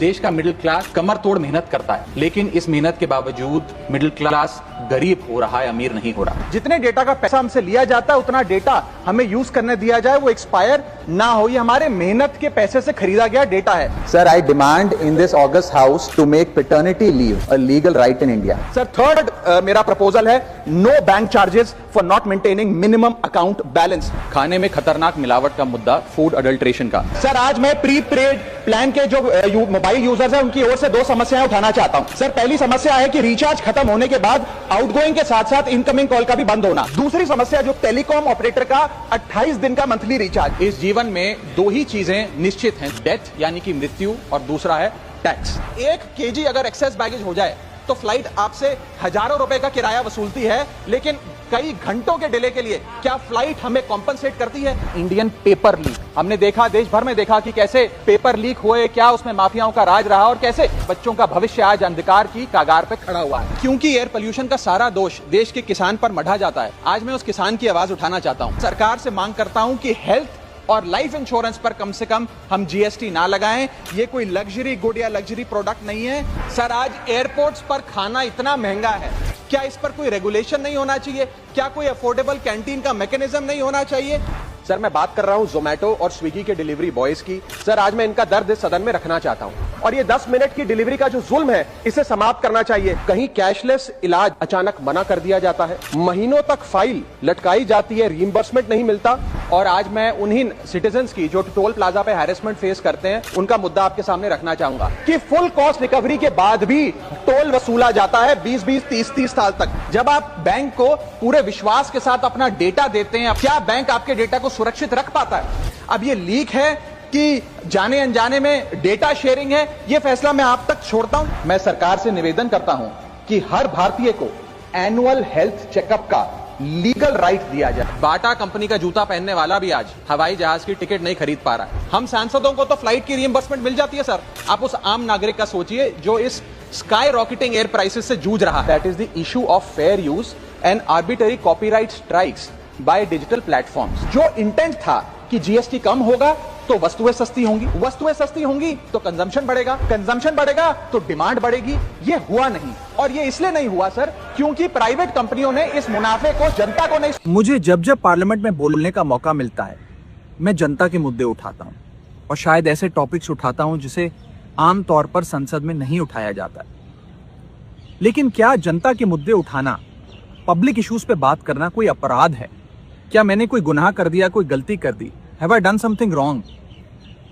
देश का middle class कमर तोड़ मेहनत करता है, लेकिन इस मेहनत के बावजूद मिडिल क्लास गरीब हो रहा है, अमीर नहीं हो रहा। जितने डेटा का पैसा हमसे लिया जाता है उतना डेटा हमें यूज करने दिया जाए, वो एक्सपायर ना हो। ये हमारे मेहनत के पैसे से खरीदा गया डेटा है। Sir, I demand in this August house to make paternity leave a legal right in India. Sir, third मेरा प्रपोजल है, no bank charges for not maintaining minimum account balance. खाने में खतरनाक मिलावट का मुद्दा, फूड अडल्ट्रेशन का। सर, आज मैं प्रीपेड प्लान के जो मोबाइल यूजर्स हैं उनकी ओर से दो समस्याएं उठाना चाहता हूं। सर, पहली समस्या है कि रिचार्ज खत्म होने के बाद आउटगोइंग के साथ साथ इनकमिंग कॉल का भी बंद होना। दूसरी समस्या जो टेलीकॉम ऑपरेटर का 28 दिन का मंथली रिचार्ज। इस जीवन में दो ही चीजें निश्चित हैं, डेथ यानी कि मृत्यु, और दूसरा है टैक्स। 1 केजी अगर एक्सेस बैगेज हो जाए तो फ्लाइट आपसे हजारों रुपए का किराया वसूलती है, लेकिन कई घंटों के डिले के लिए क्या फ्लाइट हमें कॉम्पनसेट करती है? इंडियन पेपर लीक हमने देखा, देश भर में देखा कि कैसे पेपर लीक हुए, क्या उसमें माफियाओं का राज रहा और कैसे बच्चों का भविष्य आज अंधकार की कागार पे खड़ा हुआ है। क्योंकि एयर पोल्यूशन का सारा दोष देश के किसान पर मढ़ा जाता है। आज मैं उस किसान की आवाज उठाना चाहता हूं। सरकार से मांग करता हूं कि हेल्थ और लाइफ इंश्योरेंस पर कम से कम हम जीएसटी ना लगाएं। ये कोई लग्जरी गुड या लग्जरी प्रोडक्ट नहीं है। सर, आज एयरपोर्ट्स पर खाना इतना महंगा है, क्या इस पर कोई रेगुलेशन नहीं होना चाहिए? क्या कोई अफोर्डेबल कैंटीन का मैकेनिज्म नहीं होना चाहिए? सर, मैं बात कर रहा हूं जोमेटो और स्विगी के डिलीवरी बॉयज की। सर, आज मैं इनका दर्द इस सदन में रखना चाहता हूं, और ये 10 मिनट की डिलीवरी का जो जुल्म है इसे समाप्त करना चाहिए। कहीं कैशलेस इलाज अचानक मना कर दिया जाता है, महीनों तक फाइल लटकाई जाती है, रीइंबर्समेंट नहीं मिलता। और आज मैं उन्हीं सिटीजन्स की जो टोल प्लाजा पे हैरेसमेंट फेस करते हैं उनका मुद्दा आपके सामने रखना चाहूंगा कि फुल कॉस्ट रिकवरी के बाद भी टोल वसूला जाता है 20-20, 30-30 साल तक। जब आप बैंक को पूरे विश्वास के साथ अपना डेटा देते हैं, क्या बैंक आपके डेटा को सुरक्षित रख पाता है? अब ये लीक है कि जाने अनजाने में डेटा शेयरिंग है, ये फैसला मैं आप तक छोड़ता हूं। मैं सरकार से निवेदन करता हूं कि हर भारतीय को एनुअल हेल्थ चेकअप का लीगल राइट दिया जाए। बाटा कंपनी का जूता पहनने वाला भी आज हवाई जहाज की टिकट नहीं खरीद पा रहा है। हम सांसदों को तो फ्लाइट की रीइंबर्समेंट मिल जाती है सर। आप उस आम नागरिक का सोचिए जो इस स्काई रॉकेटिंग एयर प्राइसेस से जूझ रहा है। That is the issue of fair use and arbitrary copyright strikes by digital platforms. जो इंटेंट था कि जीएसटी कम होगा तो वस्तुएं सस्ती होंगी, वस्तुएं सस्ती होंगी तो कंजम्पशन बढ़ेगा, कंजम्पशन बढ़ेगा तो डिमांड बढ़ेगी। ये हुआ नहीं, और ये इसलिए नहीं हुआ सर क्योंकि प्राइवेट कंपनियों ने इस मुनाफे को जनता को नहीं। मुझे जब जब पार्लियामेंट में बोलने का मौका मिलता है मैं जनता के मुद्दे उठाता हूं, और शायद ऐसे टॉपिक्स उठाता हूं जिसे आमतौर पर संसद में नहीं उठाया जाता। लेकिन क्या जनता के मुद्दे उठाना, पब्लिक इश्यूज पे बात करना कोई अपराध है? क्या मैंने कोई गुनाह कर दिया, कोई गलती कर दी? Have I done something wrong?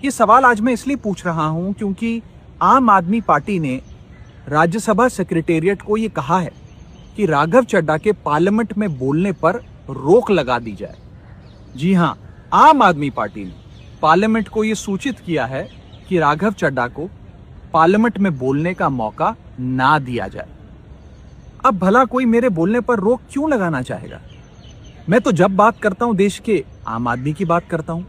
ये सवाल आज मैं इसलिए पूछ रहा हूं क्योंकि आम आदमी पार्टी ने राज्यसभा सेक्रेटेरिएट को ये कहा है कि राघव चड्ढा के पार्लियामेंट में बोलने पर रोक लगा दी जाए। जी हां, आम आदमी पार्टी ने पार्लियामेंट को ये सूचित किया है कि राघव चड्ढा को पार्लियामेंट में बोलने का मौका ना दिया जाए। अब भला कोई मेरे बोलने पर रोक क्यों लगाना चाहेगा? मैं तो जब बात करता हूं देश के आम आदमी की बात करता हूं।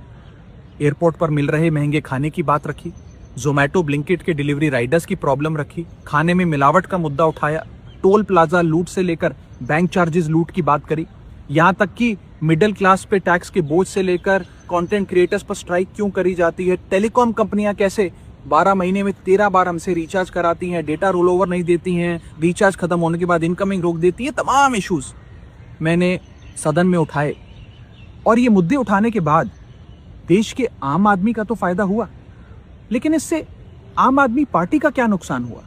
एयरपोर्ट पर मिल रहे महंगे खाने की बात रखी, जोमेटो ब्लिंकिट के डिलीवरी राइडर्स की प्रॉब्लम रखी, खाने में मिलावट का मुद्दा उठाया, टोल प्लाजा लूट से लेकर बैंक चार्जेस लूट की बात करी, यहां तक कि मिडिल क्लास पे टैक्स के बोझ से लेकर कंटेंट क्रिएटर्स पर स्ट्राइक क्यों करी जाती है, टेलीकॉम कंपनियां कैसे 12 महीने में 13 बार हमसे रिचार्ज कराती हैं, डेटा रोल ओवर नहीं देती हैं, रिचार्ज खत्म होने के बाद इनकमिंग रोक देती है। तमाम इश्यूज मैंने सदन में उठाए, और ये मुद्दे उठाने के बाद देश के आम आदमी का तो फायदा हुआ, लेकिन इससे आम आदमी पार्टी का क्या नुकसान हुआ?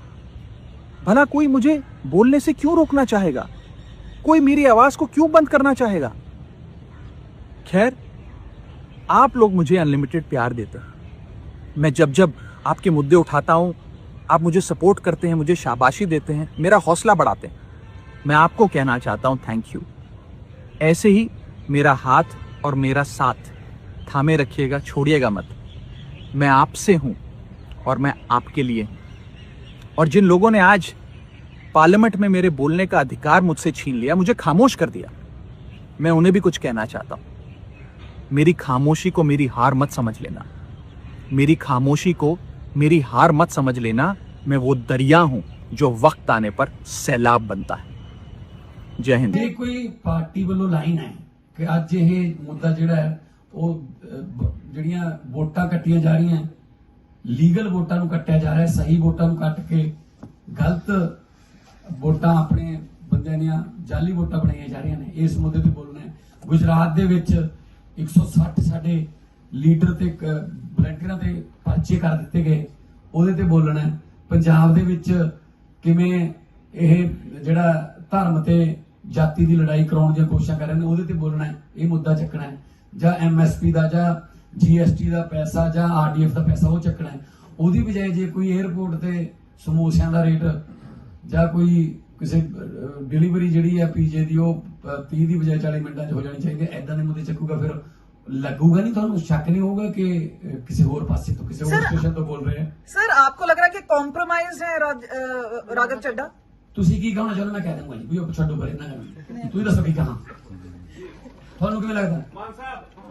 भला कोई मुझे बोलने से क्यों रोकना चाहेगा? कोई मेरी आवाज को क्यों बंद करना चाहेगा? खैर, आप लोग मुझे अनलिमिटेड प्यार देते हैं। मैं जब जब आपके मुद्दे उठाता हूं, आप मुझे सपोर्ट करते हैं, मुझे शाबाशी देते हैं, मेरा हौसला बढ़ाते हैं। मैं आपको कहना चाहता हूं थैंक यू। ऐसे ही मेरा हाथ और मेरा साथ थामे रखिएगा, छोड़िएगा मत। मैं आपसे हूं और मैं आपके लिए हूं। और जिन लोगों ने आज पार्लियामेंट में मेरे बोलने का अधिकार मुझसे छीन लिया, मुझे खामोश कर दिया, मैं उन्हें भी कुछ कहना चाहता हूं। मेरी खामोशी को मेरी हार मत समझ लेना, मेरी खामोशी को मेरी हार मत समझ लेना। मैं वो दरिया हूं जो वक्त आने पर सैलाब बनता है। जय हिंद। ये कोई पार्टी वालों लाइन है कि ਅੱਜ ਇਹ ਮੁੱਦਾ ਜਿਹੜਾ ਹੈ ਉਹ ਜਿਹੜੀਆਂ ਵੋਟਾਂ ਕੱਟੀਆਂ ਜਾ ਰਹੀਆਂ ਲੀਗਲ ਵੋਟਾਂ ਨੂੰ ਕੱਟਿਆ ਜਾ ਰਿਹਾ, ਸਹੀ ਵੋਟਾਂ ਨੂੰ ਕੱਟ ਕੇ ਗਲਤ ਵੋਟਾਂ ਆਪਣੇ ਬੰਦਿਆਂ ਦੀਆਂ ਜਾਲੀ ਵੋਟਾਂ ਬਣਾਈਆਂ ਜਾ ਰਹੀਆਂ ਨੇ। ਇਸ ਮੁੱਦੇ ਤੇ ਬੋਲਣਾ ਹੈ। ਗੁਜਰਾਤ ਦੇ ਵਿੱਚ 160 ਸਾਡੇ ਲੀਡਰ ਤੇ ਵਲੰਟੀਅਰਾਂ ਤੇ ਪਰਚੇ ਕਰ ਦਿੱਤੇ ਗਏ, ਉਹਦੇ ਤੇ ਬੋਲਣਾ ਹੈ। ਪੰਜਾਬ ਦੇ ਵਿੱਚ ਕਿਵੇਂ ਇਹ ਜਿਹੜਾ ਧਰਮ ਤੇ ਜਾਤੀ ਦੀ ਲੜਾਈ ਕਰਾਉਣ ਦੀਆਂ ਕੋਸ਼ਿਸ਼ਾਂ ਕਰ ਰਹੇ ਨੇ, ਉਹਦੇ ਤੇ ਬੋਲਣਾ ਹੈ। ਇਹ ਮੁੱਦਾ ਚੱਕਣਾ ਹੈ। ਜਾਂ MSP ਦਾ ਜਾਂ GST ਦਾ ਪੈਸਾ ਜਾਂ RDF ਦਾ ਪੈਸਾ ਉਹ ਚੱਕਣਾ ਹੈ। ਉਹਦੀ ਬਜਾਏ ਜੇ ਕੋਈ 에ਅਰਪੋਰਟ ਤੇ ਸਮੋਸਿਆਂ ਦਾ ਰੇਟ ਜਾਂ ਕੋਈ ਕਿਸੇ ਡਿਲੀਵਰੀ ਜਿਹੜੀ ਹੈ PJ ਦੀ ਉਹ 30 ਦੀ ਬਜਾਏ 40 ਮਿੰਟਾਂ 'ਚ ਹੋ ਜਾਣੀ ਚਾਹੀਦੀ ਹੈ, ਐਦਾਂ ਦੇ ਮੁੱਦੇ ਚੱਕੂਗਾ, ਫਿਰ लगूगा नहीं, ਤੁਹਾਨੂੰ शक नहीं होगा कि किसी और पास से तो किसी और स्टेशन तो बोल रहे हैं। सर आपको लग रहा है कि कॉम्प्रोमाइज है राघव चड्ढा? ਤੁਸੀਂ ਕੀ ਕਹਿਣਾ ਚਾਹੁੰਦੇ ਮੈਂ ਕਹਿ ਦੂੰਗਾ ਜੀ, ਕੋਈ ਛੱਡੋ ਪਰੇ ਨਾ ਕਰੋ। ਤੁਸੀਂ ਦੱਸੋ ਕੀ ਕਹਾਂ, ਤੁਹਾਨੂੰ ਕਿਵੇਂ ਲੱਗਦਾ?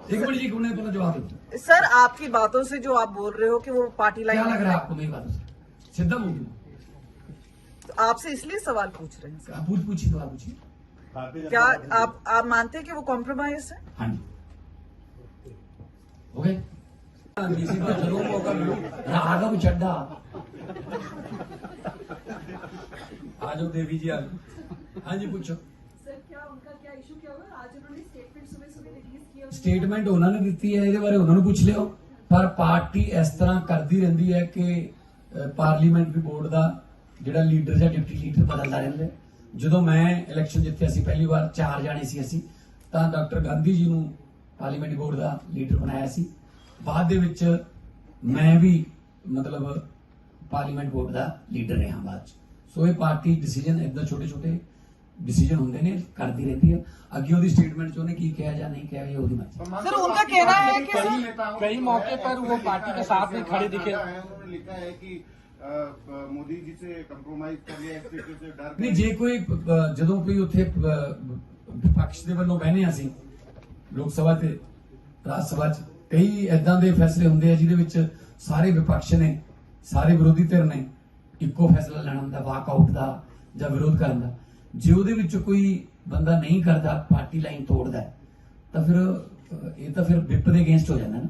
एक मिनट जी, एक मिनट पहले जवाब दो। सर आपकी बातों से जो आप बोल रहे हो कि वो पार्टी क्या लाइन लग रहा है आपको मेरी बातों से? सीधा बोलिए। तो आपसे इसलिए सवाल पूछ रहे हैं सर। पूछिए तो आप पूछिए। क्या आप मानते हैं कि वो कॉम्प्रोमाइज है? हाँ जी, हो गए। किसी को जरूर मौका मिलो। राघव चड्ढा आ जाओ, देवी जी आ जाओ। हाँ जी पूछो। सर क्या उनका क्या इशू क्या हुआ? आज उन्होंने स्टेटमेंट सुबह रिलीज किया। ਸਟੇਟਮੈਂਟ ਉਹਨਾਂ ਨੇ ਦਿੱਤੀ ਹੈ, ਇਹਦੇ ਬਾਰੇ ਉਹਨਾਂ ਨੂੰ ਪੁੱਛ ਲਿਓ। ਪਰ ਪਾਰਟੀ ਇਸ ਤਰ੍ਹਾਂ ਕਰਦੀ ਰਹਿੰਦੀ ਹੈ ਕਿ ਪਾਰਲੀਮੈਂਟਰੀ ਬੋਰਡ ਦਾ ਜਿਹੜਾ ਲੀਡਰ ਜਾਂ ਡਿਪਟੀ ਲੀਡਰ ਬਦਲਦਾ ਰਹਿੰਦਾ ਹੈ। ਜਦੋਂ ਮੈਂ ਇਲੈਕਸ਼ਨ ਜਿੱਤਿਆ ਸੀ ਪਹਿਲੀ ਵਾਰ, 4 ਜਾਣੇ ਸੀ ਅਸੀਂ, ਤਾਂ ਡਾਕਟਰ ਗਾਂਧੀ ਜੀ ਨੂੰ ਪਾਰਲੀਮੈਂਟ ਬੋਰਡ ਦਾ ਲੀਡਰ ਬਣਾਇਆ ਸੀ। ਬਾਅਦ ਦੇ ਵਿੱਚ ਮੈਂ ਵੀ ਮਤਲਬ ਪਾਰਲੀਮੈਂਟ ਬੋਰਡ ਦਾ ਲੀਡਰ ਰਿਹਾ ਬਾਅਦ ਚ। ਸੋ ਇਹ ਪਾਰਟੀ ਡਿਸੀਜਨ ਇਦਾਂ ਛੋਟੇ-ਛੋਟੇ डिसीजन होंगे ने करती रहती है। अगे ਉਹਦੀ स्टेटमेंट ਚ ਉਹਨੇ ਕੀ ਕਿਹਾ ਜਾਂ ਨਹੀਂ ਕਿਹਾ, ਇਹ ਉਹਦੀ मर्जी। सर उनका कहना है कि कई मौके पर वो पार्टी के साथ में खड़े दिखे। उन्होंने लिखा है कि मोदी जी से कंप्रोमाइज कर लिया, इस तरीके से डर ਨਹੀਂ ਜੇ ਕੋਈ ਜਦੋਂ ਕੋਈ ਉੱਥੇ ਵਿਪਕਸ਼ ਦੇ ਵੱਲੋਂ ਬਹਿਨੇ ਅਸੀਂ ਲੋਕ ਸਭਾ ਤੇ ਰਾਜ ਸਭਾ ਚ, ਕਈ ਐਦਾਂ ਦੇ ਫੈਸਲੇ ਹੁੰਦੇ ਆ ਜਿਹਦੇ ਵਿੱਚ ਸਾਰੇ ਵਿਪਕਸ਼ ਨੇ, ਸਾਰੇ ਵਿਰੋਧੀ ਧਿਰ ਨੇ ਇੱਕੋ ਫੈਸਲਾ ਲੈਣਾ ਹੁੰਦਾ, ਵਾਕਆਊਟ ਦਾ ਜਾਂ ਵਿਰੋਧ ਕਰਨ ਦਾ। ਜੇ ਉਹਦੇ ਵਿੱਚ ਕੋਈ ਬੰਦਾ ਨਹੀਂ ਕਰਦਾ, ਪਾਰਟੀ ਲਾਈਨ ਤੋੜਦਾ, ਤਾਂ ਫਿਰ ਇਹ ਤਾਂ ਫਿਰ ਵਿਪ ਦੇ ਅਗੇਂਸਟ ਹੋ ਜਾਂਦਾ ਨਾ।